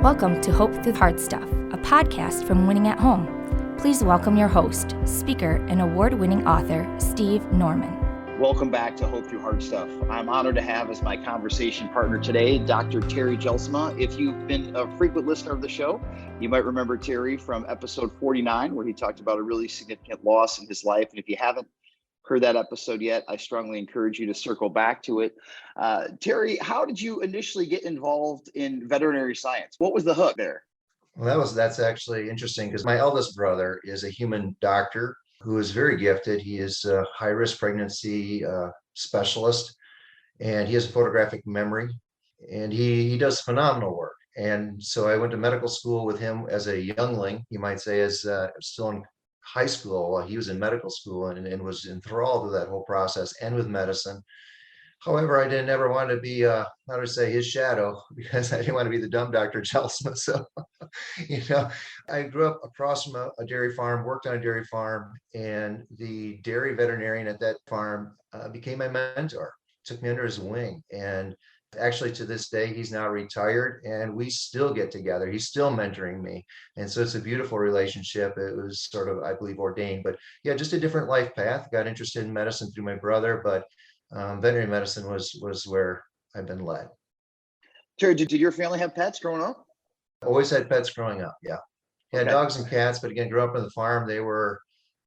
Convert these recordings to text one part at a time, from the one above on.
Welcome to Hope Through Hard Stuff, a podcast from Winning at Home. Please welcome your host, speaker, and award-winning author, Steve Norman. Welcome back to Hope Through Hard Stuff. I'm honored to have as my conversation partner today, Dr. Terry Jelsema. If you've been a frequent listener of the show, you might remember Terry from episode 49, where he talked about a really significant loss in his life. And if you haven't heard that episode yet, I strongly encourage you to circle back to it. Terry, how did you initially get involved in veterinary science? What was the hook there? Well, that's actually interesting because my eldest brother is a human doctor who is very gifted. He is a high-risk pregnancy specialist, and he has a photographic memory, and he does phenomenal work. And so I went to medical school with him as a youngling, you might say, as still in high school while he was in medical school, and was enthralled with that whole process and with medicine. However, I didn't ever want to be, his shadow, because I didn't want to be the dumb Dr. Jelsema. So, I grew up across from a dairy farm, worked on a dairy farm, and the dairy veterinarian at that farm became my mentor, took me under his wing. And actually, to this day, he's now retired, and we still get together. He's still mentoring me. And so it's a beautiful relationship. It was sort of, I believe, ordained. But yeah, just a different life path. Got interested in medicine through my brother, but veterinary medicine was where I've been led. Terry, did your family have pets growing up? Always had pets growing up, yeah. Had dogs and cats, but again, grew up on the farm. Here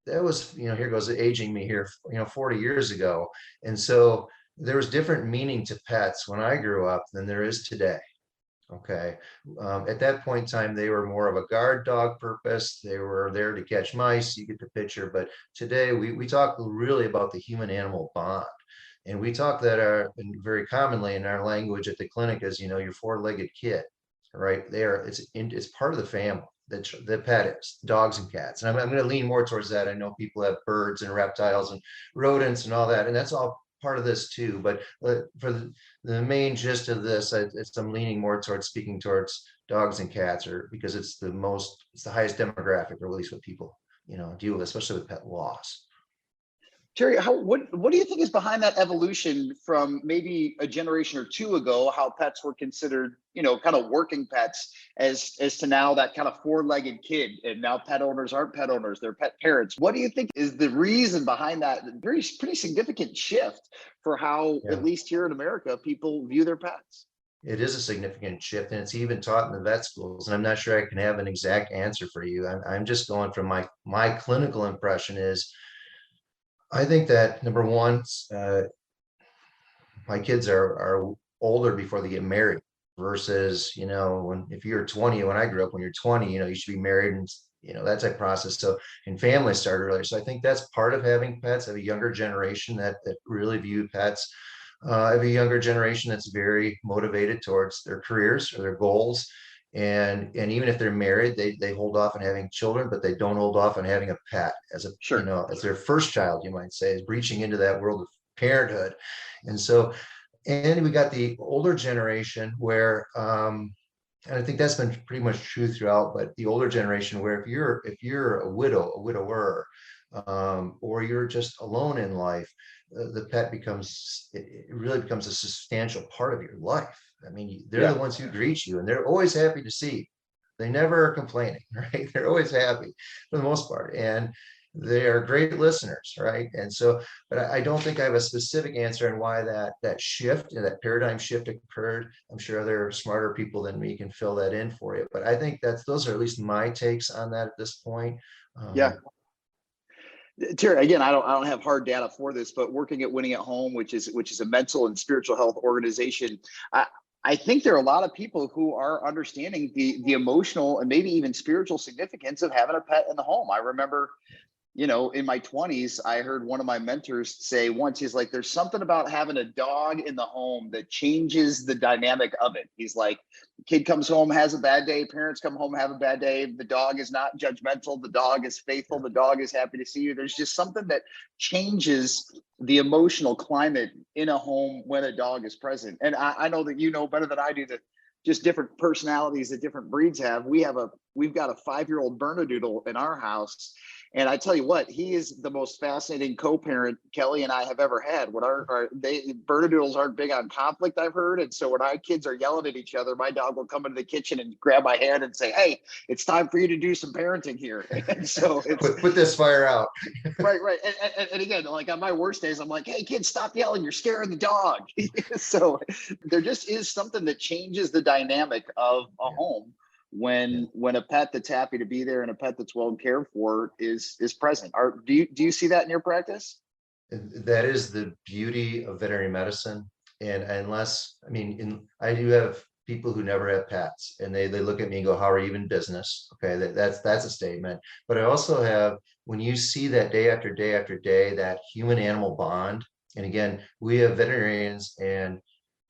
goes aging me here, 40 years ago. And so there was different meaning to pets when I grew up than there is today. Okay. At that point in time, they were more of a guard dog purpose. They were there to catch mice. You get the picture. But today we talk really about the human animal bond. And we talk that very commonly in our language at the clinic as, your four-legged kid, right? It's part of the family. The pet is dogs and cats. And I'm going to lean more towards that. I know people have birds and reptiles and rodents and all that, and that's all part of this too. But for the main gist of this, I'm leaning more towards speaking towards dogs and cats, because it's the highest demographic, or at least what people deal with, especially with pet loss. Terry, what do you think is behind that evolution from maybe a generation or two ago, how pets were considered, kind of working pets, as to now that kind of four-legged kid, and now pet owners aren't pet owners, they're pet parents? What do you think is the reason behind that pretty significant shift for how, at least here in America, people view their pets? It is a significant shift, and it's even taught in the vet schools. And I'm not sure I can have an exact answer for you. I'm just going from my clinical impression is, I think that number one, my kids are older before they get married versus, if you're 20, when I grew up, when you're 20, you should be married, and, that type of process. So, and families start earlier. So I think that's part of having pets. I have a younger generation that really view pets. I have a younger generation that's very motivated towards their careers or their goals. And even if they're married, they hold off on having children, but they don't hold off on having a pet as as their first child, you might say, is breaching into that world of parenthood. And so, and we got the older generation where, and I think that's been pretty much true throughout, but the older generation where if you're a widower, or you're just alone in life, the pet really becomes a substantial part of your life. I mean, they're the ones who greet you, and they're always happy to see you. They never are complaining, right? They're always happy for the most part, and they are great listeners, right? And so, but I don't think I have a specific answer on why that shift and that paradigm shift occurred. I'm sure other smarter people than me can fill that in for you, but I think those are at least my takes on that at this point. Terry, again, I don't have hard data for this, but working at Winning at Home, which is a mental and spiritual health organization, I think there are a lot of people who are understanding the emotional and maybe even spiritual significance of having a pet in the home. I remember, in my 20s, I heard one of my mentors say once, he's like, there's something about having a dog in the home that changes the dynamic of it. He's like, the kid comes home, has a bad day, parents come home, have a bad day. The dog is not judgmental. The dog is faithful. The dog is happy to see you. There's just something that changes the emotional climate in a home when a dog is present. And I know that you know better than I do that just different personalities that different breeds have. We've got a 5-year-old Bernedoodle in our house. And I tell you what, he is the most fascinating co-parent Kelly and I have ever had. When Bernedoodles aren't big on conflict, I've heard. And so when our kids are yelling at each other, my dog will come into the kitchen and grab my hand and say, "Hey, it's time for you to do some parenting here." And so it's put this fire out. right. And again, like on my worst days, I'm like, "Hey kids, stop yelling. You're scaring the dog." So there just is something that changes the dynamic of a home when a pet that's happy to be there and a pet that's well cared for is present. Do you see that in your practice? That is the beauty of veterinary medicine. And unless, I mean, I do have people who never have pets, and they look at me and go, "How are you in business?" Okay, that's a statement. But I also have, when you see that day after day after day, that human animal bond, and again, we have veterinarians and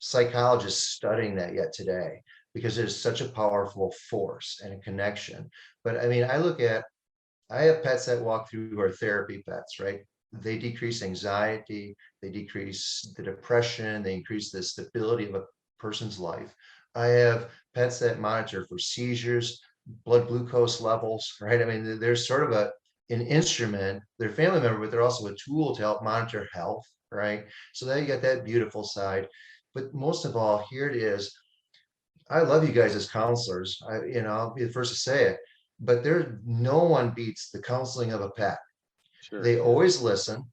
psychologists studying that yet today, because there's such a powerful force and a connection. But I mean, I have pets that walk through our therapy pets, right? They decrease anxiety, they decrease the depression, they increase the stability of a person's life. I have pets that monitor for seizures, blood glucose levels, right? I mean, there's sort of an instrument, they're family member, but they're also a tool to help monitor health, right? So now you got that beautiful side. But most of all, here it is. I love you guys as counselors. I'll be the first to say it, but no one beats the counseling of a pet. Sure. They always listen.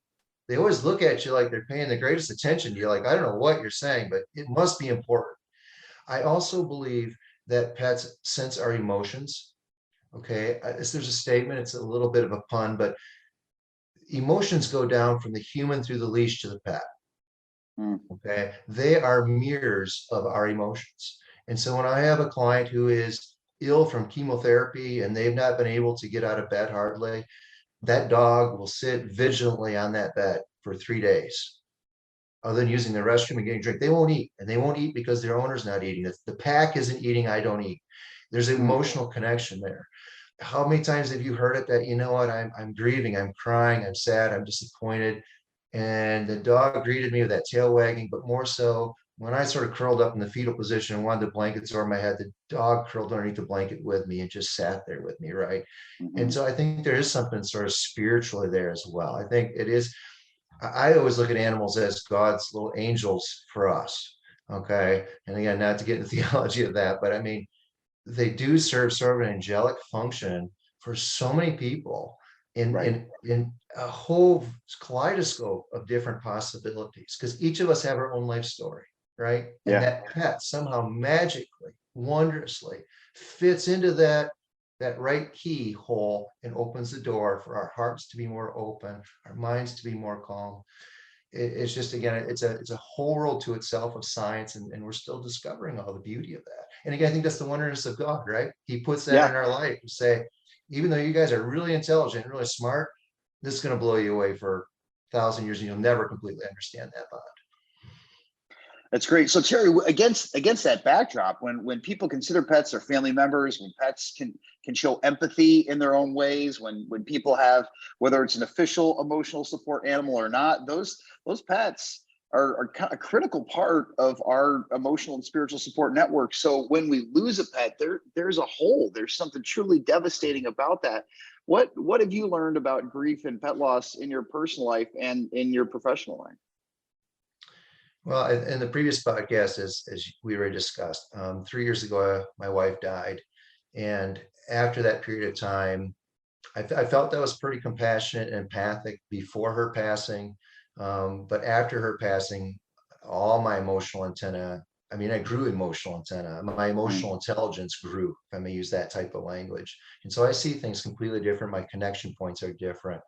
They always look at you like they're paying the greatest attention to you. Like, I don't know what you're saying, but it must be important. I also believe that pets sense our emotions. Okay. There's a statement, it's a little bit of a pun, but emotions go down from the human through the leash to the pet. Okay. They are mirrors of our emotions. And so when I have a client who is ill from chemotherapy and they've not been able to get out of bed hardly, that dog will sit vigilantly on that bed for 3 days, other than using the restroom and getting a drink. They won't eat, and they won't eat because their owner's not eating. If the pack isn't eating, I don't eat. There's an emotional connection there. How many times have you heard it that, you know what, I'm grieving, I'm crying, I'm sad, I'm disappointed, and the dog greeted me with that tail wagging, but more so when I sort of curled up in the fetal position and wanted the blankets over my head, the dog curled underneath the blanket with me and just sat there with me, right? And so I think there is something sort of spiritually there as well. I think it is. I always look at animals as God's little angels for us. Okay. And again, not to get into theology of that, but I mean, they do serve sort of an angelic function for so many people in a whole kaleidoscope of different possibilities, because each of us have our own life story, right? And that pet somehow magically, wondrously fits into that right keyhole and opens the door for our hearts to be more open, our minds to be more calm. It's just, again, it's a whole world to itself of science, and we're still discovering all the beauty of that. And again, I think that's the wonderness of God, right? He puts that in our life to say, even though you guys are really intelligent and really smart, this is going to blow you away for 1,000 years and you'll never completely understand that bond. That's great. So Terry, against that backdrop, when people consider pets their family members, when pets can show empathy in their own ways, when people have, whether it's an official emotional support animal or not, those pets are a critical part of our emotional and spiritual support network. So when we lose a pet, there's a hole. There's something truly devastating about that. What have you learned about grief and pet loss in your personal life and in your professional life? Well, in the previous podcast, as we already discussed, 3 years ago, my wife died. And after that period of time, I felt that was pretty compassionate and empathic before her passing. But after her passing, all my emotional antenna, I mean, I grew emotional antenna. My emotional intelligence grew, if I may use that type of language. And so I see things completely different. My connection points are different.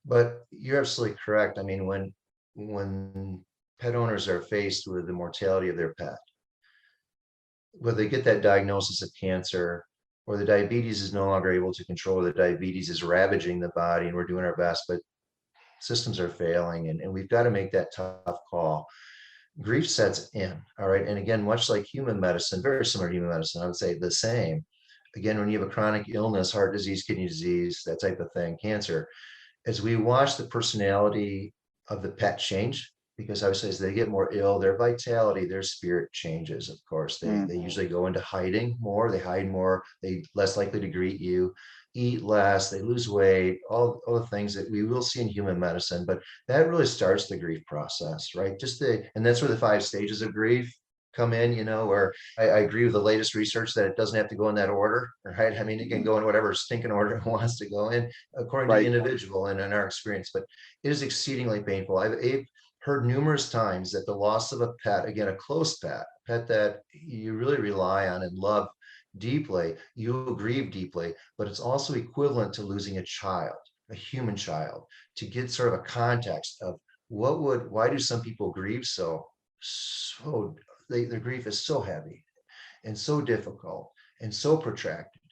But you're absolutely correct. I mean, when pet owners are faced with the mortality of their pet, whether they get that diagnosis of cancer or the diabetes is no longer able to control, the diabetes is ravaging the body, and we're doing our best, but systems are failing, and we've got to make that tough call. Grief sets in. All right. And again, much like human medicine, very similar to human medicine, I would say the same. Again, when you have a chronic illness, heart disease, kidney disease, that type of thing, cancer, as we watch the personality of the pet change, because obviously as they get more ill, their vitality, their spirit changes. Of course, they usually go into hiding more, they hide more, they less likely to greet you. eat less, they lose weight, all the things that we will see in human medicine. But that really starts the grief process, right? And that's where the 5 stages of grief come in, where I agree with the latest research that it doesn't have to go in that order, right? I mean, it can go in whatever stinking order it wants to go in according to the Right. individual and in our experience, but it is exceedingly painful. I've heard numerous times that the loss of a pet, again, a close pet, a pet that you really rely on and love deeply, you will grieve deeply, but it's also equivalent to losing a child, a human child, to get sort of a context of why do some people grieve so their grief is so heavy and so difficult and so protracted.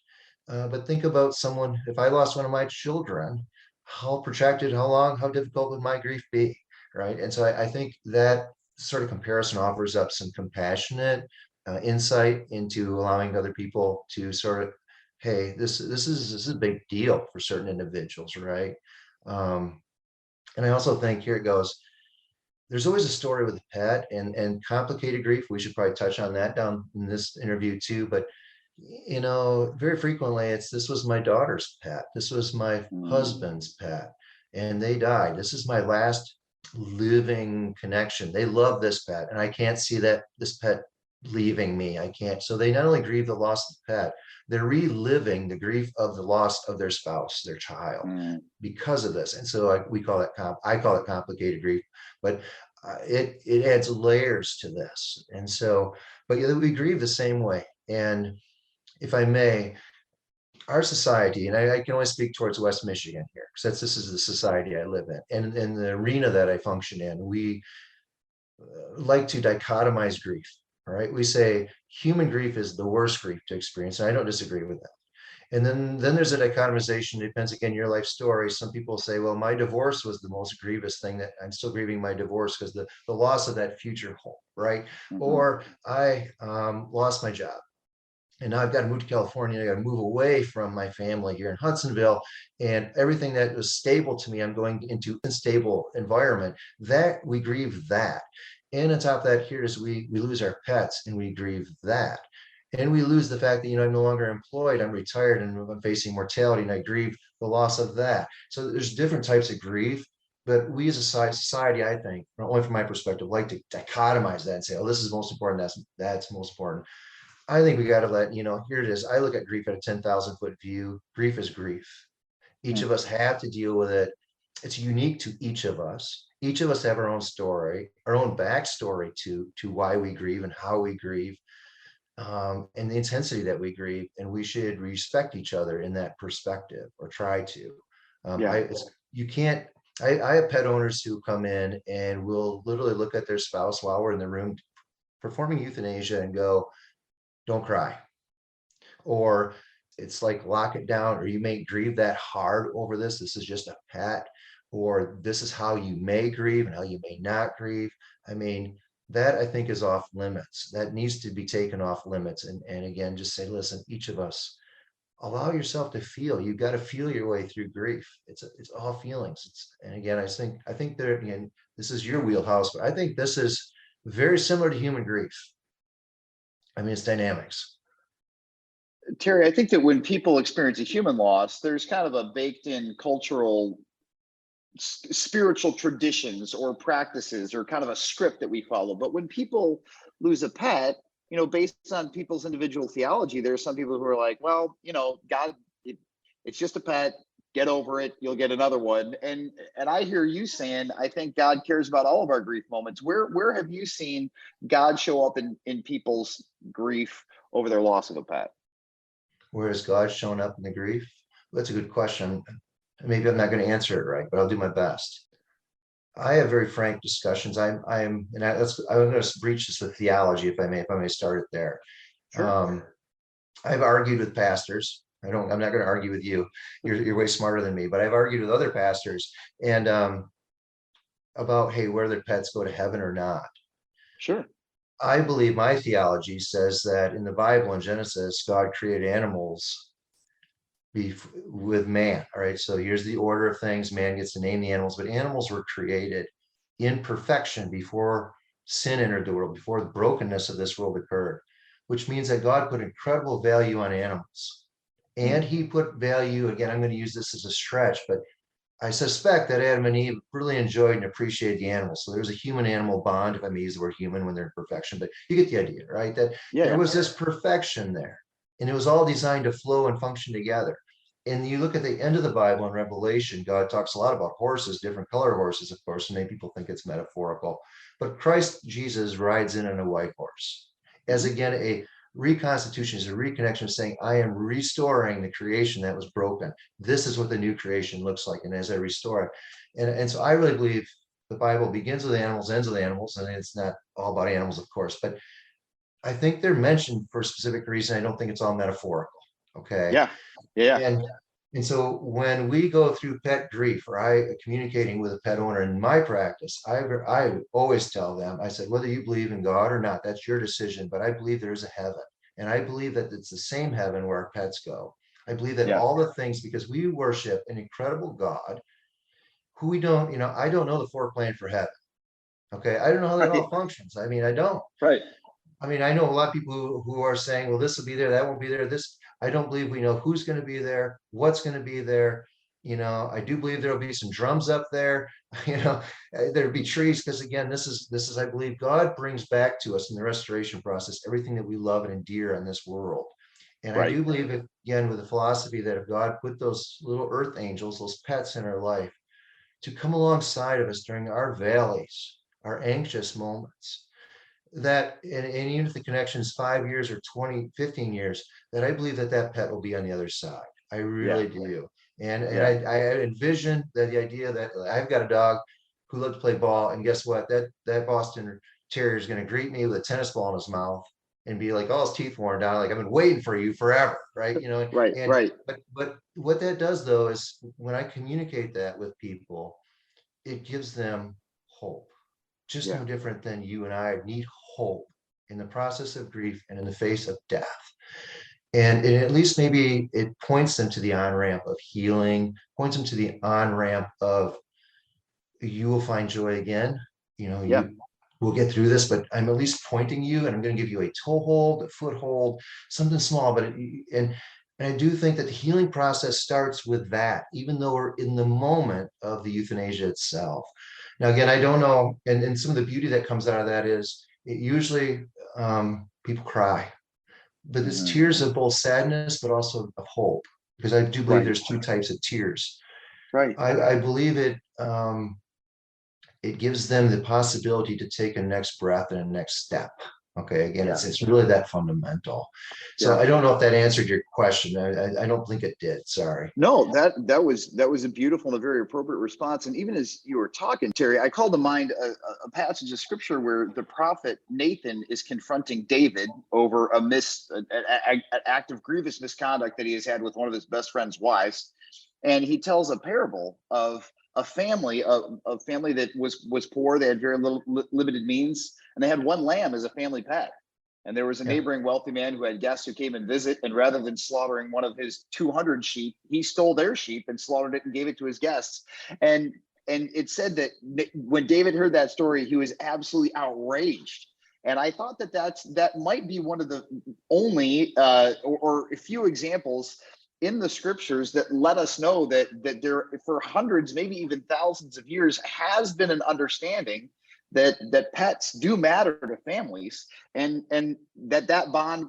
But think about someone, if I lost one of my children, how protracted, how long, how difficult would my grief be, right? And so I think that sort of comparison offers up some compassionate insight into allowing other people to sort of, hey, this is a big deal for certain individuals, right? And I also think, here it goes, there's always a story with a pet and complicated grief. We should probably touch on that down in this interview too. But very frequently this was my daughter's pet. This was my husband's pet, and they died. This is my last living connection. They love this pet, and I can't see that this pet leaving me. I can't. So they not only grieve the loss of the pet, they're reliving the grief of the loss of their spouse, their child, because of this. And so I call it complicated grief, but it adds layers to this. And so, but we grieve the same way. And if I may, our society, and I can only speak towards West Michigan here, because this is the society I live in, and in the arena that I function in, we like to dichotomize grief. All right, we say human grief is the worst grief to experience, and I don't disagree with that. And then there's a dichotomization. It depends, again, your life story. Some people say, well, my divorce was the most grievous thing, that I'm still grieving my divorce because the loss of that future home, right? Or I lost my job, and now I've got to move to California. I got to move away from my family here in Hudsonville, and everything that was stable to me, I'm going into unstable environment. That we grieve that. And on top of that, here is we lose our pets, and we grieve that. And we lose the fact that, I'm no longer employed, I'm retired, and I'm facing mortality, and I grieve the loss of that. So there's different types of grief, but we as a society, I think, not only from my perspective, like to dichotomize that and say, oh, this is most important, that's most important. I think we got to let, here it is. I look at grief at a 10,000 foot view. Grief is grief. Each of us have to deal with it. It's unique to each of us. Each of us have our own story, our own backstory to why we grieve and how we grieve, and the intensity that we grieve. And we should respect each other in that perspective, or try to. You can't. I have pet owners who come in and will literally look at their spouse while we're in the room performing euthanasia and go, don't cry. Or it's like, lock it down, or you may grieve that hard over this. This is just a pet, or this is how you may grieve and how you may not grieve. I mean, that I think is off limits. That needs to be taken off limits. And again, just say, listen, each of us, allow yourself to feel. You've got to feel your way through grief. It's all feelings. And again, I think there, again, this is your wheelhouse, but I think this is very similar to human grief. I mean, it's dynamics. Terry, I think that when people experience a human loss, there's kind of a baked in cultural spiritual traditions or practices, or kind of a script that we follow. But when people lose a pet, based on people's individual theology, there's some people who are like, well, God, it's just a pet, get over it, you'll get another one. And I hear you saying, I think God cares about all of our grief moments. Where have you seen God show up in people's grief over their loss of a pet? Where has God shown up in the grief? That's a good question. Maybe I'm not going to answer it right, but I'll do my best. I have very frank discussions. I'm going to breach this with theology, if I may start it there. Sure. I've argued with pastors. I'm not going to argue with you. You're way smarter than me, but I've argued with other pastors and about, hey, whether their pets go to heaven or not. Sure. I believe my theology says that in the Bible, in Genesis, God created animals with man. All right. So here's the order of things. Man gets to name the animals, but animals were created in perfection before sin entered the world, before the brokenness of this world occurred, which means that God put incredible value on animals. And he put value, again, I'm going to use this as a stretch, but I suspect that Adam and Eve really enjoyed and appreciated the animals. So there's a human animal bond, if I may use the word human when they're in perfection, but you get the idea, right? That Yeah, there yeah. was this perfection there, and it was all designed to flow and function together. And you look at the end of the Bible in Revelation, God talks a lot about horses, different color horses, of course, and many people think it's metaphorical. But Christ Jesus rides in on a white horse as, again, a reconstitution, is a reconnection, saying, I am restoring the creation that was broken. This is what the new creation looks like. And as I restore it, and so I really believe the Bible begins with animals, ends with animals, and it's not all about animals, of course, but I think they're mentioned for a specific reason. I don't think it's all metaphorical. Okay. Yeah. Yeah. And so when we go through pet grief, or I communicating with a pet owner in my practice, I always tell them, I said, whether you believe in God or not, that's your decision, but I believe there's a heaven. And I believe that it's the same heaven where our pets go. I believe that Yeah. all the things, because we worship an incredible God who we don't, I don't know the foreplan for heaven. Okay. I don't know how that all functions. I mean, I don't. Right. I mean, I know a lot of people who are saying, well, this will be there, that won't be there. I don't believe we know who's going to be there, what's going to be there. I do believe there'll be some drums up there. There'll be trees, because again, this is, I believe God brings back to us in the restoration process everything that we love and endear in this world. And I do believe, again, with the philosophy that if God put those little earth angels, those pets in our life to come alongside of us during our valleys, our anxious moments, that, and even if the connection is 5 years or 20, 15 years, that I believe that pet will be on the other side. I really do. And I envision that the idea that I've got a dog who loves to play ball, and guess what? That Boston Terrier is going to greet me with a tennis ball in his mouth and be like, all his teeth worn down, like, I've been waiting for you forever, right? Right. But what that does, though, is when I communicate that with people, it gives them hope. Just no different than you and I need hope in the process of grief and in the face of death. And at least maybe it points them to the on-ramp of healing, points them to the on-ramp of, you will find joy again. You will get through this, but I'm at least pointing you, and I'm going to give you a toehold, a foothold, something small. But and I do think that the healing process starts with that, even though we're in the moment of the euthanasia itself. Now, again, I don't know, and some of the beauty that comes out of that is it usually people cry, but it's tears of both sadness, but also of hope, because I do believe there's two types of tears. Right. I believe it gives them the possibility to take a next breath and a next step. Okay, again, it's really that fundamental. So I don't know if that answered your question. I don't think it did. Sorry. No, that was a beautiful and a very appropriate response. And even as you were talking, Terry, I called to mind a passage of scripture where the prophet Nathan is confronting David over an act of grievous misconduct that he has had with one of his best friend's wives, and he tells a parable of a family that was poor. They had very limited means, and they had one lamb as a family pet. And there was a neighboring wealthy man who had guests who came and visit, and rather than slaughtering one of his 200 sheep, he stole their sheep and slaughtered it and gave it to his guests. And it said that when David heard that story, he was absolutely outraged. And I thought that might be one of the only or a few examples in the scriptures that let us know that there, for hundreds, maybe even thousands of years, has been an understanding that pets do matter to families, and that bond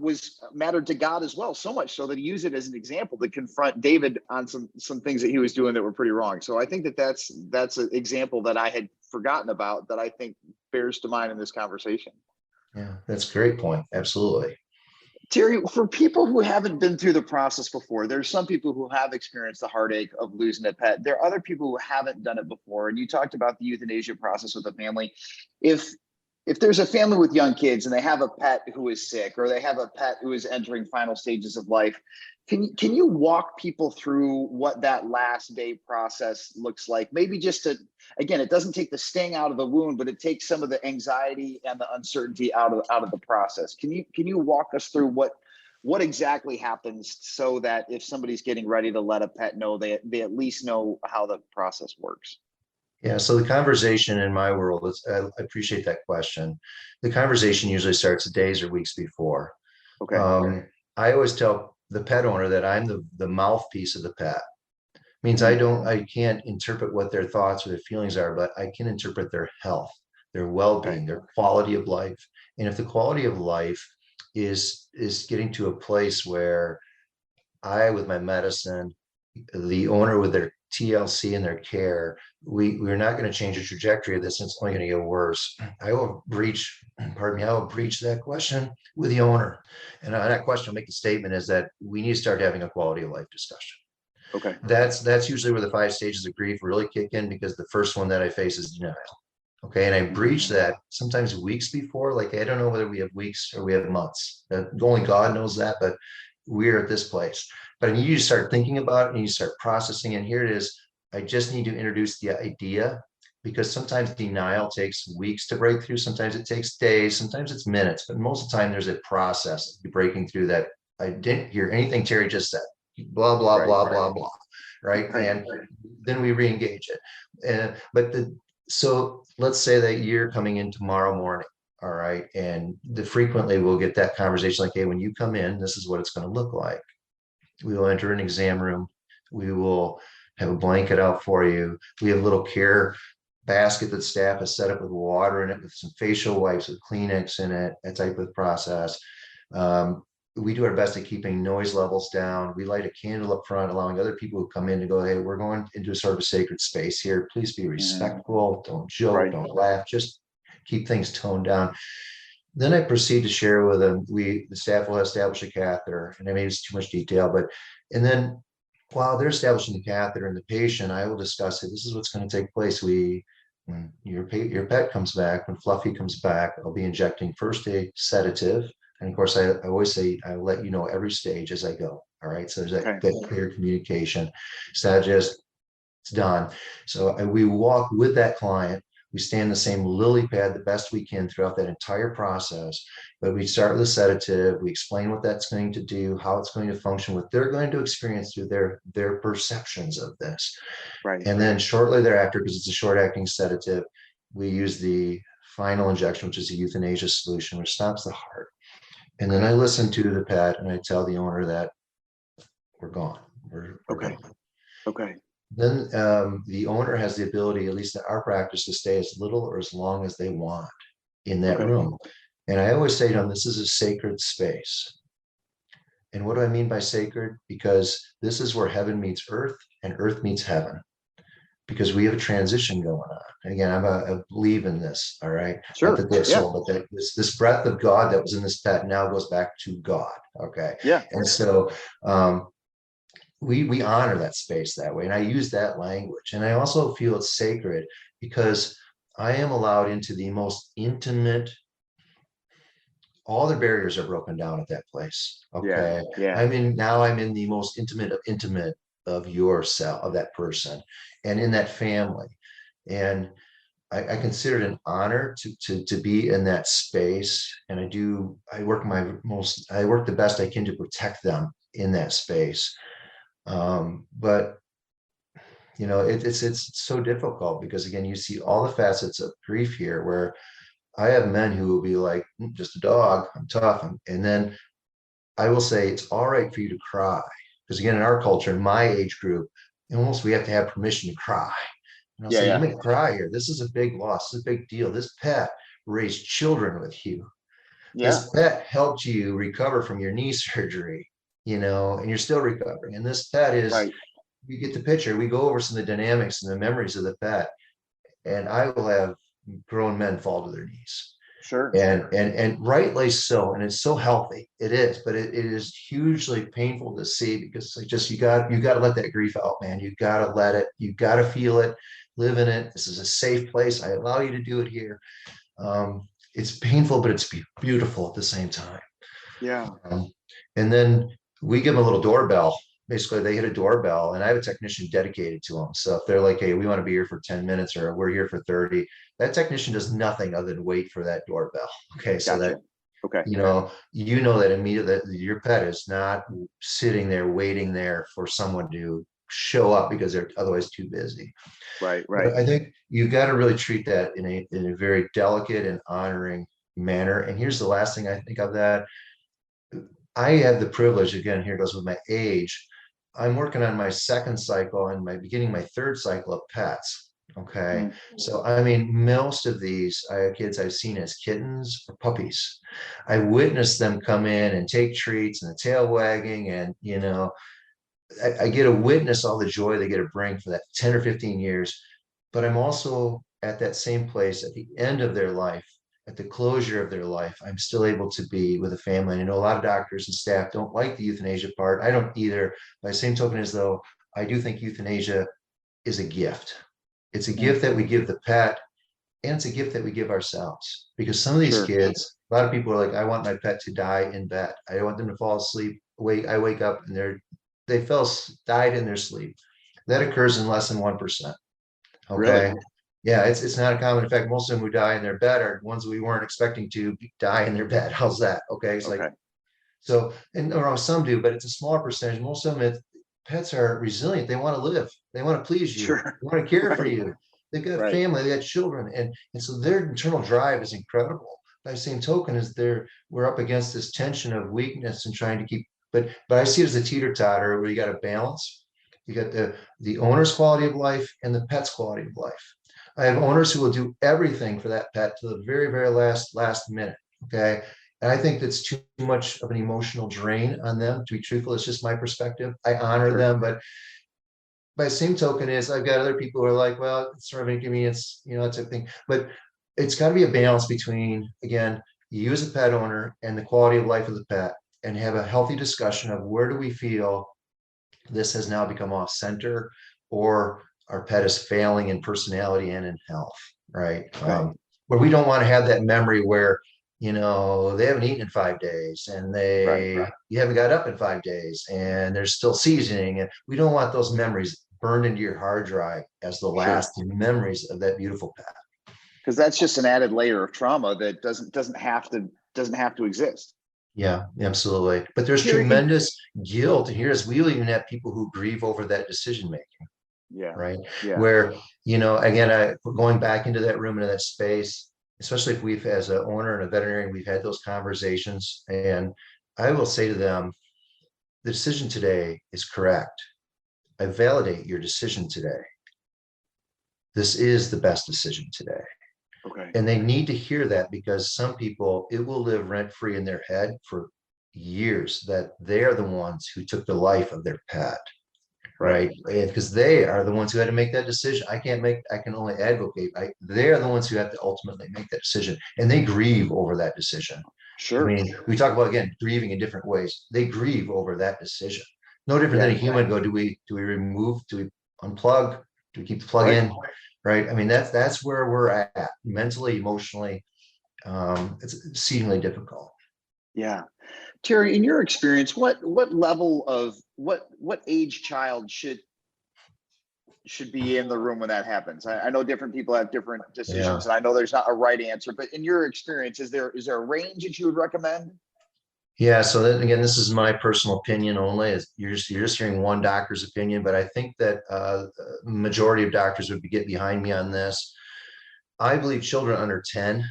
mattered to God as well, so much so that he used it as an example to confront David on some things that he was doing that were pretty wrong. So I think that's an example that I had forgotten about, that I think bears to mind in this conversation. Yeah, that's a great point. Absolutely. Terry, for people who haven't been through the process before, there's some people who have experienced the heartache of losing a pet. There are other people who haven't done it before. And you talked about the euthanasia process with a family. If there's a family with young kids and they have a pet who is sick, or they have a pet who is entering final stages of life, can you walk people through what that last day process looks like? Maybe just again, it doesn't take the sting out of the wound, but it takes some of the anxiety and the uncertainty out of the process. Can you walk us through what exactly happens, so that if somebody's getting ready to let a pet know, they at least know how the process works? Yeah, so the conversation in my world, I appreciate that question. The conversation usually starts days or weeks before. Okay. I always tell the pet owner that I'm the mouthpiece of the pet. Means I can't interpret what their thoughts or their feelings are, but I can interpret their health, their well-being, their quality of life. And if the quality of life is getting to a place where I, with my medicine, the owner with their TLC and their care, we're not going to change the trajectory of this. It's only going to get worse. I will breach that question with the owner. And on that question, I'll make the statement is that we need to start having a quality of life discussion. Okay. That's usually where the 5 stages of grief really kick in, because the first one that I face is denial. Okay. And I breach that sometimes weeks before. Like, I don't know whether we have weeks or we have months. Only God knows that, but we're at this place. But you start thinking about it and you start processing. And here it is. I just need to introduce the idea, because sometimes denial takes weeks to break through. Sometimes it takes days. Sometimes it's minutes. But most of the time, there's a process of breaking through that. I didn't hear anything Terry just said. Blah, blah, blah, blah, blah. Right. And then we re-engage it. So let's say that you're coming in tomorrow morning. All right. And frequently we'll get that conversation like, hey, when you come in, this is what it's going to look like. We will enter an exam room. We will have a blanket out for you. We have a little care basket that staff has set up with water in it, with some facial wipes, with Kleenex in it, that type of process. We do our best at keeping noise levels down. We light a candle up front, allowing other people who come in to go, hey, we're going into a sort of a sacred space here. Please be respectful. Don't joke, don't laugh, just keep things toned down. Then I proceed to share with them, the staff will establish a catheter, and I mean, it's too much detail, and then while they're establishing the catheter and the patient, I will discuss it. This is what's going to take place. When your pet comes back, when Fluffy comes back, I'll be injecting first a sedative. And of course, I always say, I let you know every stage as I go. All right. So there's that clear communication. It's not just, it's done. So we walk with that client. We stay in the same lily pad the best we can throughout that entire process. But we start with a sedative. We explain what that's going to do, how it's going to function, what they're going to experience through their perceptions of this. Right. And then shortly thereafter, because it's a short-acting sedative, we use the final injection, which is a euthanasia solution, which stops the heart. And then I listen to the pet and I tell the owner that we're gone. We're gone. Okay. Then the owner has the ability, at least in our practice, to stay as little or as long as they want in that room. And I always say to them, this is a sacred space. And what do I mean by sacred? Because this is where heaven meets earth and earth meets heaven. Because we have a transition going on. And again, I believe in this, all right? Sure. Not that soul, but that this breath of God that was in this pet now goes back to God, okay? Yeah. And so we honor that space that way. And I use that language. And I also feel it's sacred because I am allowed into the most intimate, all the barriers are broken down at that place, okay? Yeah. I'm in the most intimate of yourself, of that person, and in that family. And I consider it an honor to be in that space. And I work the best I can to protect them in that space. But you know, it's so difficult because again, you see all the facets of grief here, where I have men who will be like, just a dog, I'm tough. And then I will say, it's all right for you to cry. Because again, in our culture, in my age group, almost we have to have permission to cry. And I'll say, you may cry here. This is a big loss. This is a big deal. This pet raised children with you. This pet helped you recover from your knee surgery, you know, and you're still recovering. And this pet is, you get the picture. We go over some of the dynamics and the memories of the pet. And I will have grown men fall to their knees. Sure. And rightly so. And it's so healthy. It is, but it is hugely painful to see because you got to let that grief out, man. You got to let it, you got to feel it, live in it. This is a safe place. I allow you to do it here. It's painful, but it's beautiful at the same time. Yeah. And then we give them a little doorbell. Basically, they hit a doorbell and I have a technician dedicated to them. So if they're like, hey, we want to be here for 10 minutes or we're here for 30, that technician does nothing other than wait for that doorbell. Okay. So that, you know that immediately that your pet is not sitting there waiting there for someone to show up because they're otherwise too busy. Right. But I think you've got to really treat that in a very delicate and honoring manner. And here's the last thing I think of that. I have the privilege, again, here goes with my age. I'm working on my second cycle and beginning my third cycle of pets. Okay. Mm. So, I mean, most of these kids I've seen as kittens or puppies. I witnessed them come in and take treats and the tail wagging. And, I get to witness all the joy they get to bring for that 10 or 15 years. But I'm also at that same place at the end of their life, at the closure of their life. I'm still able to be with a family. And I know a lot of doctors and staff don't like the euthanasia part. I don't either. By the same token, as though I do think euthanasia is a gift. It's a gift that we give the pet, and it's a gift that we give ourselves. Because some of these Sure. kids, a lot of people are like, I want my pet to die in bed. I don't want them to fall asleep. I wake up and died in their sleep. That occurs in less than 1%. Really? Okay. Yeah, it's not a common. In fact, most of them who die in their bed are ones we weren't expecting to die in their bed. How's that? Okay. It's like, Okay. so, and or some do, but it's a smaller percentage. Most of them, pets are resilient. They want to live. They want to please you. Sure. They want to care for Right. you. They've got Right. family, they got children. And so their internal drive is incredible. By the same token, we're up against this tension of weakness and trying to keep, but I see it as a teeter-totter where you got a balance. You got the owner's quality of life and the pet's quality of life. I have owners who will do everything for that pet to the very, very last minute. Okay. And I think that's too much of an emotional drain on them, to be truthful. It's just my perspective. I honor Sure. them, but by the same token is I've got other people who are like, well, it's sort of inconvenience, that type of thing. But it's got to be a balance between, again, you as a pet owner and the quality of life of the pet, and have a healthy discussion of where do we feel this has now become off center, or our pet is failing in personality and in health, right? Right. Where we don't want to have that memory where, they haven't eaten in 5 days and Right. you haven't got up in 5 days and there's still seasoning. And we don't want those memories burned into your hard drive as the Sure. last memories of that beautiful pet. Because that's just an added layer of trauma that doesn't have to exist. Yeah, absolutely. But there's Terry, tremendous guilt. And here's, we even have people who grieve over that decision making. yeah. Right. Yeah. Where, again, going back into that room, into that space, especially if we've, as an owner and a veterinarian, we've had those conversations. And I will say to them, the decision today is correct. I validate your decision today. This is the best decision today. Okay. And they need to hear that, because some people, it will live rent free in their head for years that they are the ones who took the life of their pet. Right. And because they are the ones who had to make that decision. I can only advocate. They're the ones who have to ultimately make that decision, and they grieve over that decision. Sure. I mean, we talk about, again, grieving in different ways. They grieve over that decision. No different Yeah. than a human. Do we remove, do we unplug? Do we keep the plug in? Right. I mean, that's where we're at mentally, emotionally. It's exceedingly difficult. Yeah. Terry, in your experience, what level of what age child should be in the room when that happens? I know different people have different decisions, and I know there's not a right answer, but in your experience, is there a range that you would recommend? Yeah. So then again, this is my personal opinion only. You're just hearing one doctor's opinion, but I think that majority of doctors would get behind me on this. I believe children under 10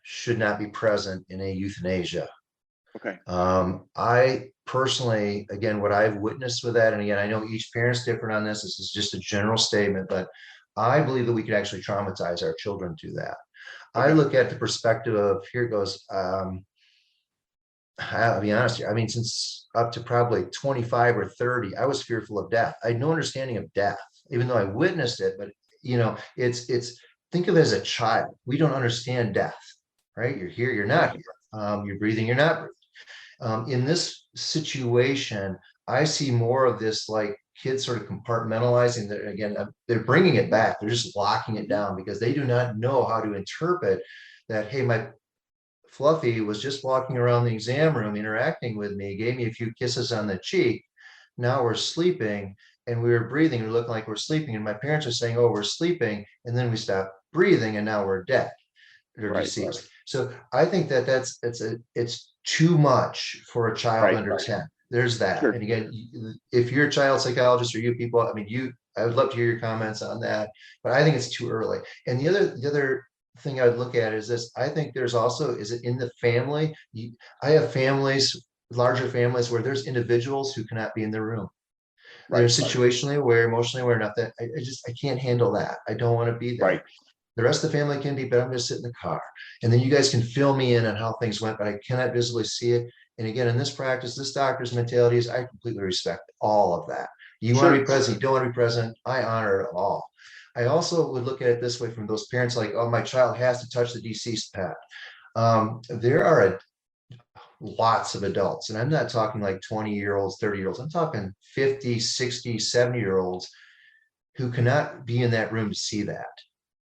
should not be present in a euthanasia. Okay. I personally, again, what I've witnessed with that, and again, I know each parent's different on this. This is just a general statement, but I believe that we could actually traumatize our children through that. I look at the perspective of, here it goes. I'll be honest here. I mean, since up to probably 25 or 30, I was fearful of death. I had no understanding of death, even though I witnessed it. But it's think of it as a child. We don't understand death, right? You're here, you're not here. You're breathing, you're not breathing. In this situation, I see more of this, like, kids sort of compartmentalizing that. Again, they're bringing it back. They're just locking it down because they do not know how to interpret that. Hey, my Fluffy was just walking around the exam room, interacting with me, gave me a few kisses on the cheek. Now we're sleeping and we were breathing. We look like we're sleeping. And my parents are saying, oh, we're sleeping. And then we stop breathing and now we're dead or deceased. So I think that it's too much for a child under 10. There's that. Sure. And again, if you're a child psychologist or you people, I mean, I would love to hear your comments on that, but I think it's too early. And the other thing I would look at is this. I think there's also, is it in the family? I have families larger families where there's individuals who cannot be in the room. Right. They're situationally aware, emotionally aware, not that I can't handle that. I don't want to be there. Right. The rest of the family can be, but I'm going to sit in the car. And then you guys can fill me in on how things went, but I cannot visibly see it. And again, in this practice, this doctor's mentality is I completely respect all of that. You want to be present, you don't want to be present. I honor it all. I also would look at it this way from those parents like, oh, my child has to touch the deceased pet. There are lots of adults, and I'm not talking like 20-year-olds, 30-year-olds. I'm talking 50, 60, 70-year-olds who cannot be in that room to see that.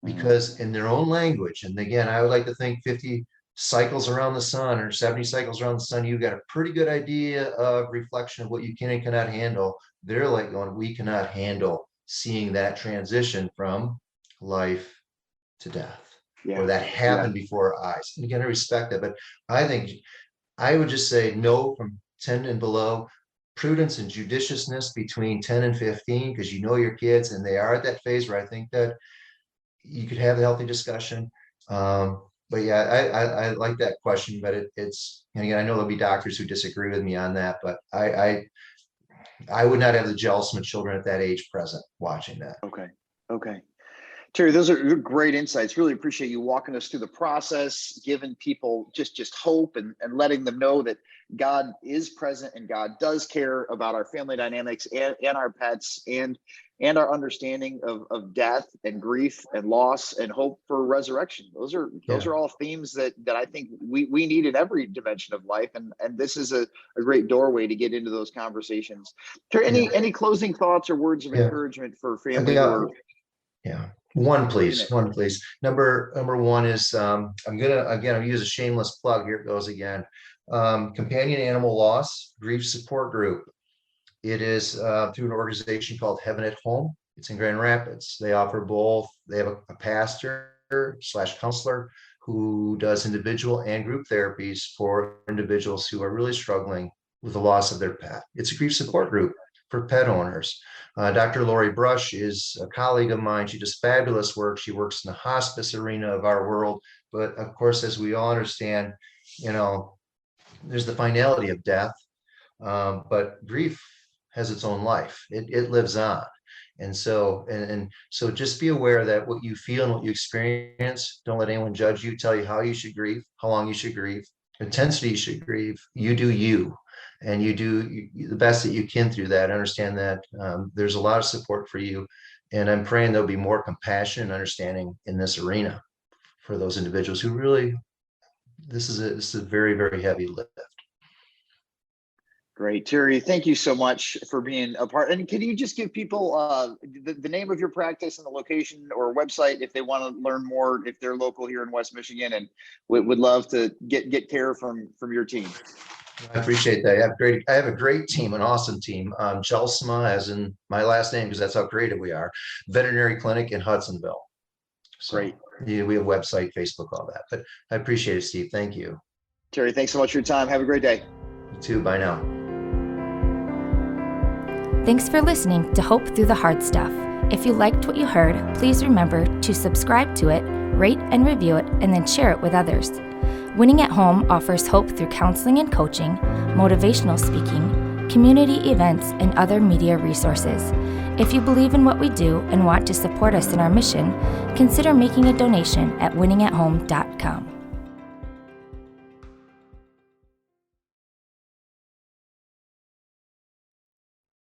Because in their own language, and again, I would like to think 50 cycles around the sun or 70 cycles around the sun, you've got a pretty good idea of reflection of what you can and cannot handle. They're like going, we cannot handle seeing that transition from life to death, or that happened before our eyes. And again, I respect that, but I think I would just say no from 10 and below. Prudence and judiciousness between 10 and 15, because you know your kids and they are at that phase where I think that you could have a healthy discussion. But yeah, I like that question, but it's, and again, I know there'll be doctors who disagree with me on that, but I would not have the Jelsema children at that age present watching that. Okay. Terry, those are great insights. Really appreciate you walking us through the process, giving people just hope and letting them know that God is present and God does care about our family dynamics and our pets and our understanding of death and grief and loss and hope for resurrection. Those are all themes that I think we need in every dimension of life. And this is a great doorway to get into those conversations. Terry, any closing thoughts or words of encouragement for family? One, please. Number one is, I'm gonna use a shameless plug. Here it goes again. Companion Animal Loss Grief Support Group. It is through an organization called Heaven at Home. It's in Grand Rapids. They offer both. They have a pastor/counselor who does individual and group therapies for individuals who are really struggling with the loss of their pet. It's a grief support group for pet owners. Dr. Lori Brush is a colleague of mine. She does fabulous work. She works in the hospice arena of our world. But of course, as we all understand, there's the finality of death, but grief has its own life. It lives on. And so just be aware that what you feel and what you experience, don't let anyone judge you, tell you how you should grieve, how long you should grieve, intensity you should grieve. You do you. And you do the best that you can through that. Understand that there's a lot of support for you. And I'm praying there'll be more compassion and understanding in this arena for those individuals who really, this is a very, very heavy lift. Great. Terry, thank you so much for being a part. And can you just give people the name of your practice and the location or website if they want to learn more, if they're local here in West Michigan and would love to get care from your team? I appreciate that. I have a great team, an awesome team. Jelsema, as in my last name, because that's how creative we are. Veterinary Clinic in Hudsonville. So, great. Yeah, we have a website, Facebook, all that. But I appreciate it, Steve. Thank you. Terry, thanks so much for your time. Have a great day. You too. Bye now. Thanks for listening to Hope Through the Hard Stuff. If you liked what you heard, please remember to subscribe to it, rate and review it, and then share it with others. Winning at Home offers hope through counseling and coaching, motivational speaking, community events, and other media resources. If you believe in what we do and want to support us in our mission, consider making a donation at winningathome.com.